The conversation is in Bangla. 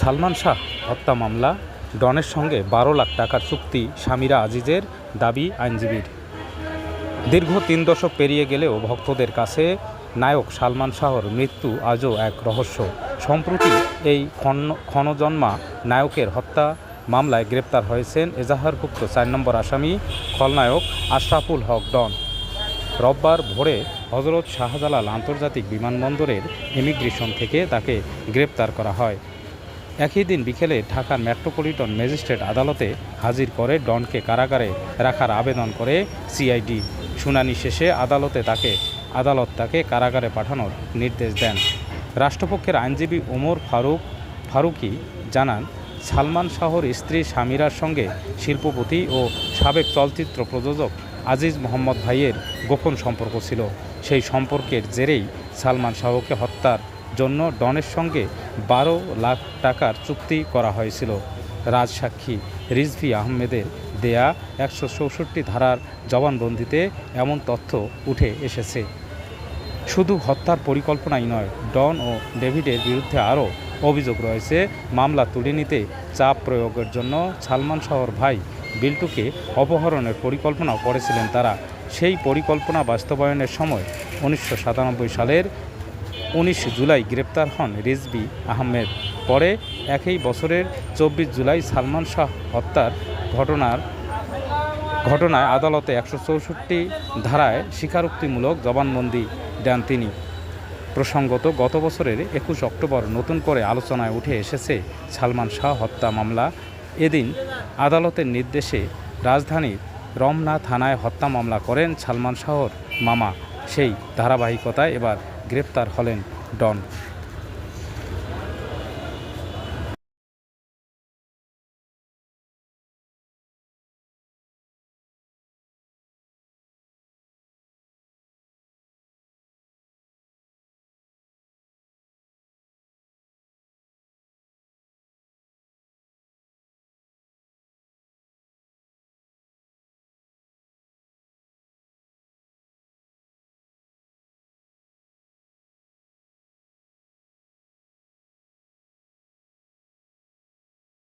সালমান শাহ হত্যা মামলা, ডনের সঙ্গে 12 লাখ টাকার চুক্তি সামিরা আজিজের দাবি আইনজীবীর। দীর্ঘ 3 দশক পেরিয়ে গেলেও ভক্তদের কাছে নায়ক সালমান শাহর মৃত্যু আজও এক রহস্য। সম্প্রতি এই ক্ষণজন্মা নায়কের হত্যা মামলায় গ্রেপ্তার হয়েছেন এজাহারভুক্ত 4 নম্বর আসামি খলনায়ক আশরাফুল হক ডন। রোববার ভোরে হজরত শাহজালাল আন্তর্জাতিক বিমানবন্দরের ইমিগ্রেশন থেকে তাকে গ্রেপ্তার করা হয়। একই দিন বিকেলে ঢাকার মেট্রোপলিটন ম্যাজিস্ট্রেট আদালতে হাজির করে ডনকে কারাগারে রাখার আবেদন করে সিআইডি। শুনানি শেষে আদালত তাকে কারাগারে পাঠানোর নির্দেশ দেন। রাষ্ট্রপক্ষের আইনজীবী ওমর ফারুকি জানান, সালমান শাহর স্ত্রী সামিরার সঙ্গে শিল্পপতি ও সাবেক চলচ্চিত্র প্রযোজক আজিজ মোহাম্মদ ভাইয়ের গোপন সম্পর্ক ছিল। সেই সম্পর্কের জেরেই সালমান শাহকে হত্যার জন্য ডনের সঙ্গে 12 লাখ টাকার চুক্তি করা হয়েছিল। রাজসাক্ষী রিজভী আহমেদের দেয়া 164 ধারার জবানবন্দিতে এমন তথ্য উঠে এসেছে। শুধু হত্যার পরিকল্পনাই নয়, ডন ও ডেভিডের বিরুদ্ধে আরও অভিযোগ রয়েছে। মামলা তুলে নিতে চাপ প্রয়োগের জন্য সালমান শাহর ভাই বিল্টুকে অপহরণের পরিকল্পনাও করেছিলেন তারা। সেই পরিকল্পনা বাস্তবায়নের সময় 1997 সালের 19 জুলাই গ্রেপ্তার হন রিজভী আহমেদ। পরে একই বছরের 24 জুলাই সালমান শাহ হত্যার ঘটনায় আদালতে 164 ধারায় স্বীকারোক্তিমূলক জবানবন্দি দেন তিনি। প্রসঙ্গত, গত বছরের 21 অক্টোবর নতুন করে আলোচনায় উঠে এসেছে সালমান শাহ হত্যা মামলা। এদিন আদালতের নির্দেশে রাজধানীর রমনা থানায় হত্যা মামলা করেন সালমান শাহর মামা। সেই ধারাবাহিকতায় এবার গ্রেপ্তার হলেন ডন।